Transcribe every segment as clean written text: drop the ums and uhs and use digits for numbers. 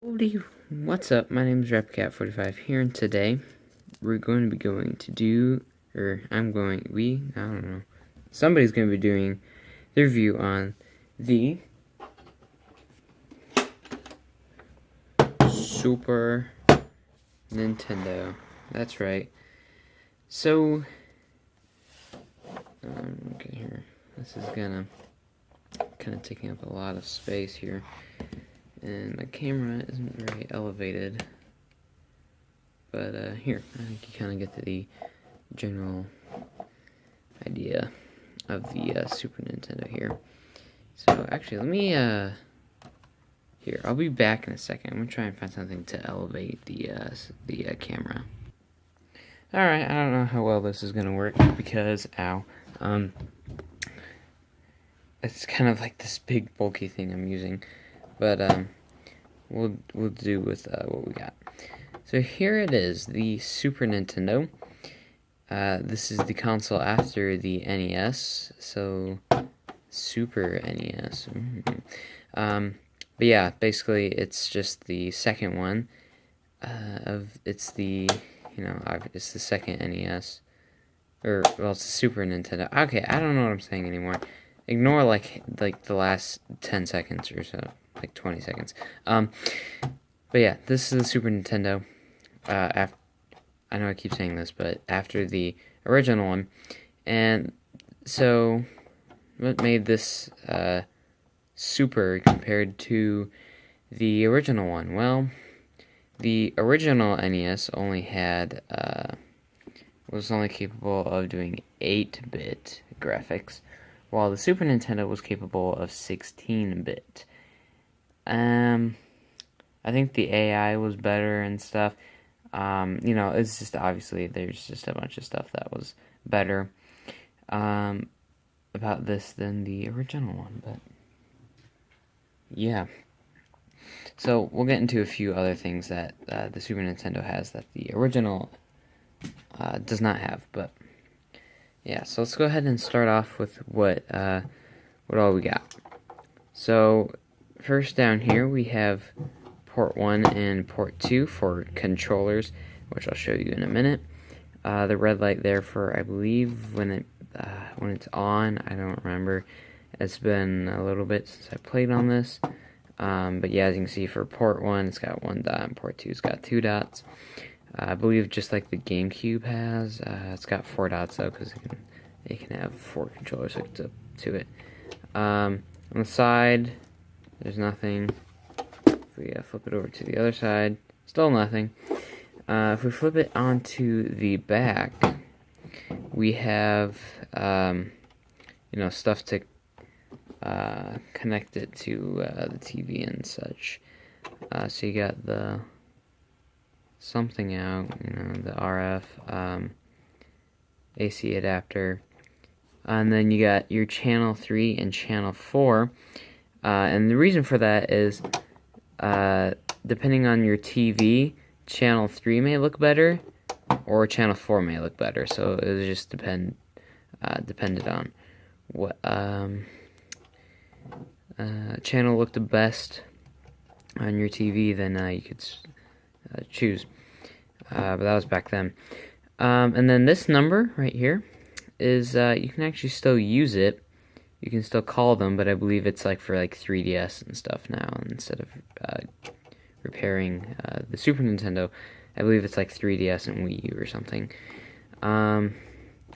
Howdy, what's up? My name is RepCat45 here, and today we're going to be going to do, or I don't know, somebody's going to be doing the review on the Super Nintendo. That's right. So, okay, here. This is kind of taking up a lot of space here. And my camera isn't very elevated, but here, I think you kind of get the general idea of the Super Nintendo here. So actually, let me, here, I'll be back in a second. I'm going to try and find something to elevate the camera. Alright, I don't know how well this is going to work because, it's kind of like this big bulky thing I'm using. But we'll do with what we got. So here it is, the Super Nintendo. This is the console after the NES, so Super NES. But yeah, basically it's just the second one it's the second NES, or well, it's the Super Nintendo. Okay, I don't know what I'm saying anymore. Ignore like the last 10 seconds or so, like 20 seconds. But yeah, this is the Super Nintendo. I know I keep saying this, but after the original one. And so, what made this super compared to the original one? Well, the original NES only had was only capable of doing 8-bit graphics, while the Super Nintendo was capable of 16-bit. I think the AI was better and stuff. It's just obviously there's just a bunch of stuff that was better about this than the original one, but yeah. So we'll get into a few other things that the Super Nintendo has that the original does not have, but yeah. So let's go ahead and start off with what all we got. So first down here we have port 1 and port 2 for controllers, which I'll show you in a minute. The red light there for, I believe, when it's on. I don't remember. It's been a little bit since I played on this. But yeah, as you can see, for port 1, it's got 1 dot, and port 2, it's got 2 dots. I believe just like the GameCube has, it's got 4 dots though, because it can have 4 controllers hooked up to it. On the side, there's nothing. If we flip it over to the other side, still nothing. If we flip it onto the back, we have stuff to connect it to the TV and such. So you got the something out, the RF AC adapter, and then you got your channel 3 and channel 4. And the reason for that is, depending on your TV, channel 3 may look better, or channel 4 may look better. So it was just depended on what channel looked the best on your TV. Then you could choose. But that was back then. And then this number right here is you can actually still use it. You can still call them, but I believe it's like for like 3DS and stuff now, instead of repairing the Super Nintendo. I believe it's like 3DS and Wii U or something. We'll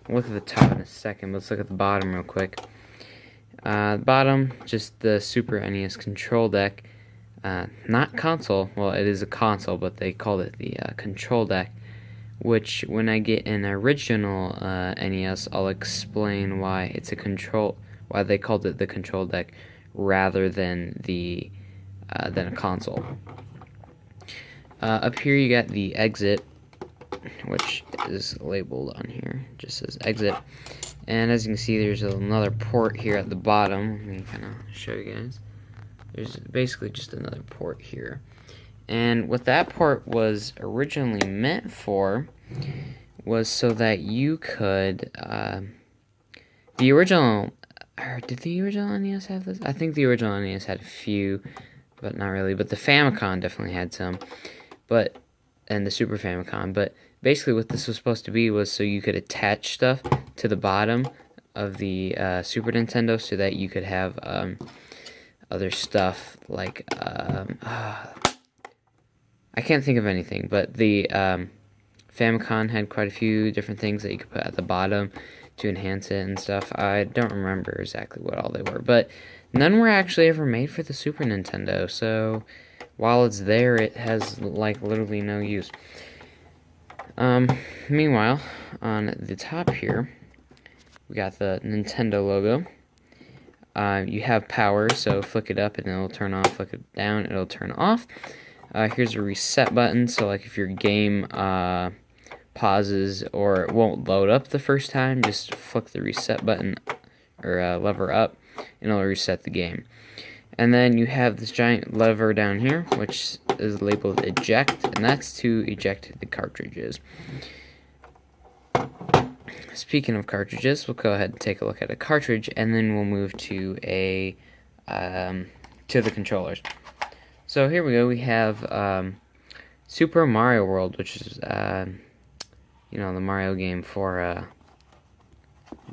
look at the top in a second, but let's look at the bottom real quick. The bottom, just the Super NES control deck. Not console. Well, it is a console, but they called it the control deck. Which, when I get an original NES, I'll explain why it's why they called it the control deck rather than a console. Up here you got the exit, which is labeled on here. It just says exit. And as you can see, there's another port here at the bottom. Let me kind of show you guys. There's basically just another port here. And what that port was originally meant for was so that you could, did the original NES have this? I think the original NES had a few but not really. But the Famicom definitely had some, and the Super Famicom. But basically, what this was supposed to be was so you could attach stuff to the bottom of the Super Nintendo, so that you could have other stuff like I can't think of anything, but the Famicom had quite a few different things that you could put at the bottom to enhance it and stuff. I don't remember exactly what all they were, but none were actually ever made for the Super Nintendo, so while it's there, it has like literally no use. Meanwhile, on the top here, we got the Nintendo logo. You have power, so flick it up and it'll turn off, flick it down, it'll turn off. Here's a reset button, so like if your game pauses or it won't load up the first time, just flick the reset button or lever up and it'll reset the game. And then you have this giant lever down here, which is labeled eject, and that's to eject the cartridges. Speaking of cartridges, we'll go ahead and take a look at a cartridge, and then we'll move to the controllers. So here we go. We have Super Mario World, which is the Mario game for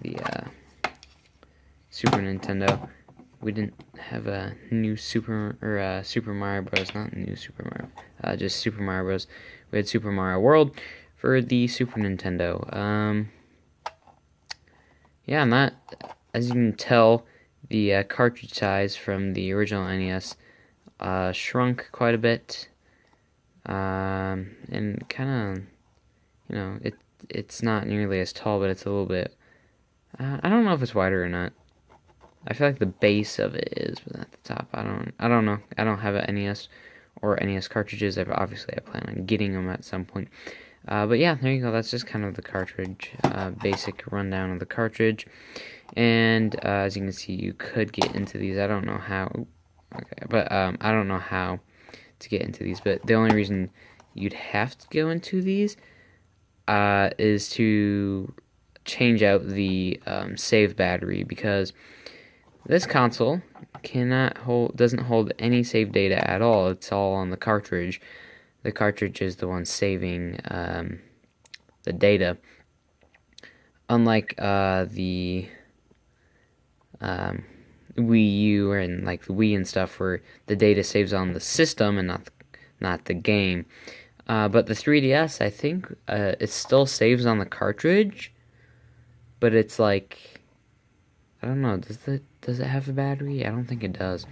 the Super Nintendo. We didn't have a new Super Mario Bros. Not new Super Mario, just Super Mario Bros. We had Super Mario World for the Super Nintendo. Yeah, as you can tell, the cartridge size from the original NES shrunk quite a bit, and kind of, it's not nearly as tall, but it's a little bit. I don't know if it's wider or not. I feel like the base of it is, but at the top, I don't know. I don't have an NES or NES cartridges. Obviously, I plan on getting them at some point. But yeah, there you go. That's just kind of the cartridge, basic rundown of the cartridge. And as you can see, you could get into these. I don't know how. Okay, but I don't know how to get into these. But the only reason you'd have to go into these is to change out the save battery, because this console doesn't hold any save data at all. It's all on the cartridge. The cartridge is the one saving the data. Unlike the Wii U and like the Wii and stuff, where the data saves on the system and not the game. But the 3DS, I think it still saves on the cartridge, but it's like, I don't know. Does it have a battery? I don't think it does.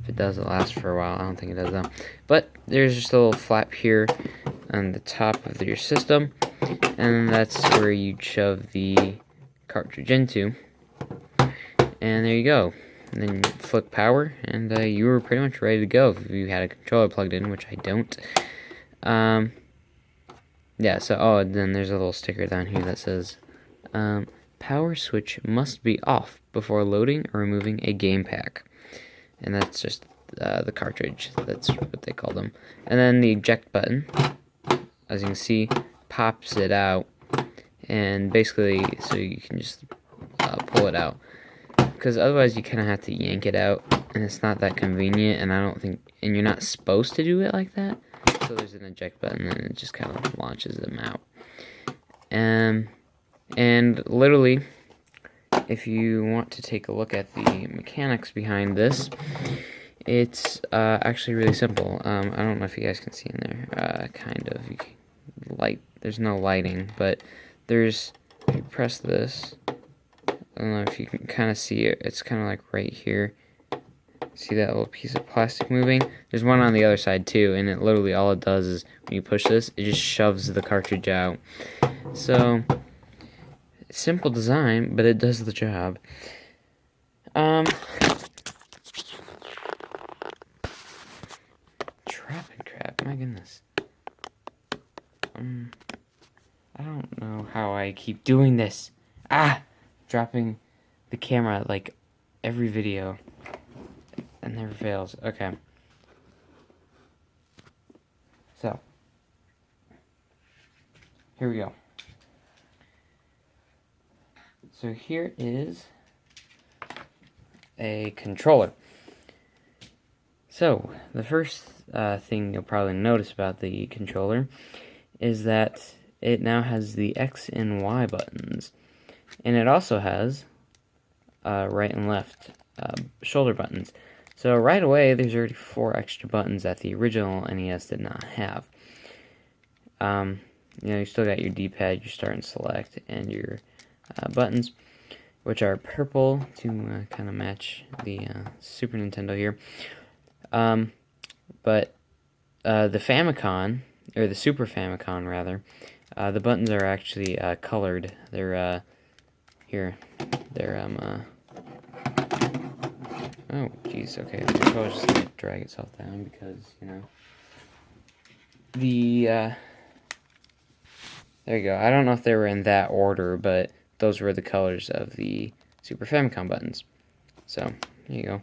If it does, it lasts for a while. I don't think it does though. But there's just a little flap here on the top of your system, and that's where you shove the cartridge into. And there you go. And then you flick power, and you were pretty much ready to go if you had a controller plugged in, which I don't. Yeah. So then there's a little sticker down here that says, "Power switch must be off before loading or removing a game pack." And that's just the cartridge. That's what they call them. And then the eject button, as you can see, pops it out, and basically, so you can just pull it out. Because otherwise, you kind of have to yank it out, and it's not that convenient. And you're not supposed to do it like that. So there's an eject button, and it just kind of launches them out. And literally, if you want to take a look at the mechanics behind this, it's actually really simple. I don't know if you guys can see in there. Kind of. There's no lighting, but if you press this, I don't know if you can kind of see it. It's kind of like right here. See that little piece of plastic moving? There's one on the other side too, and it literally, all it does is when you push this, it just shoves the cartridge out. So, simple design, but it does the job. Trapping crap, my goodness. I don't know how I keep doing this. Dropping the camera like every video. It never fails. Okay. So, here we go. So here is a controller. So, the first thing you'll probably notice about the controller is that it now has the X and Y buttons. And it also has right and left shoulder buttons. So right away, there's already 4 extra buttons that the original NES did not have. You still got your D-pad, your start and select, and your buttons, which are purple to kind of match the Super Nintendo here. But the Famicom, or the Super Famicom rather, the buttons are actually colored. They're here. They're oh, jeez. Okay, the controller's just gonna drag itself down because the there you go. I don't know if they were in that order, but those were the colors of the Super Famicom buttons. So, there you go.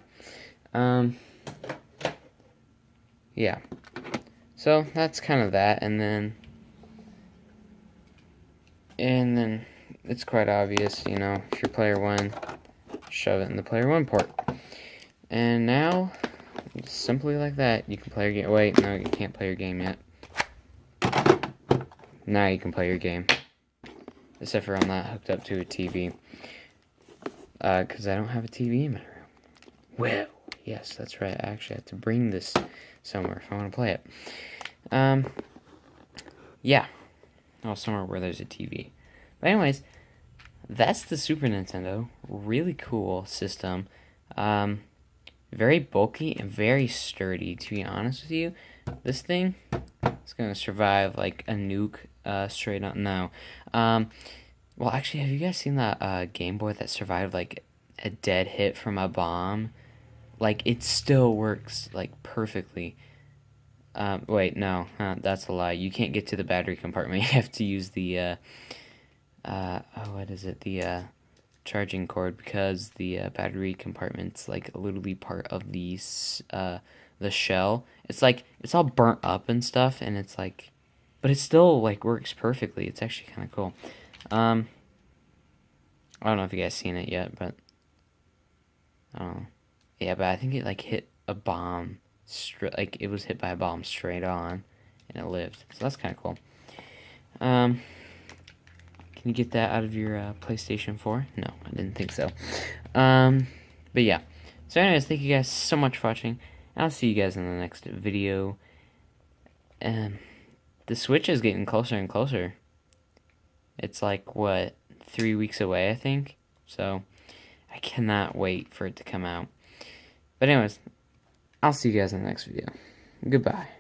Yeah. So, that's kind of that, and then it's quite obvious, if you're player 1, shove it in the player 1 port. And now, simply like that, you can play your game. Wait, no, you can't play your game yet. Now you can play your game. Except for I'm not hooked up to a TV. Because I don't have a TV in my room. Well, yes, that's right. I actually have to bring this somewhere if I want to play it. Yeah. Oh, somewhere where there's a TV. But anyways, that's the Super Nintendo. Really cool system. Very bulky and very sturdy, to be honest with you. This thing is going to survive like a nuke straight up. No. Well, actually, have you guys seen that Game Boy that survived like a dead hit from a bomb? Like, it still works like perfectly. Wait, no, that's a lie. You can't get to the battery compartment. You have to use the what is it? The charging cord, because the battery compartment's like literally part of the shell. It's like it's all burnt up and stuff, and it's like, but it still like works perfectly. It's actually kind of cool. I don't know if you guys seen it yet, but I don't know. Yeah, but I think it like hit a bomb like it was hit by a bomb straight on, and it lived. So that's kind of cool. Can you get that out of your PlayStation 4? No, I didn't think so. But yeah. So anyways, thank you guys so much for watching. I'll see you guys in the next video. And the Switch is getting closer and closer. It's like, what, 3 weeks away, I think? So, I cannot wait for it to come out. But anyways, I'll see you guys in the next video. Goodbye.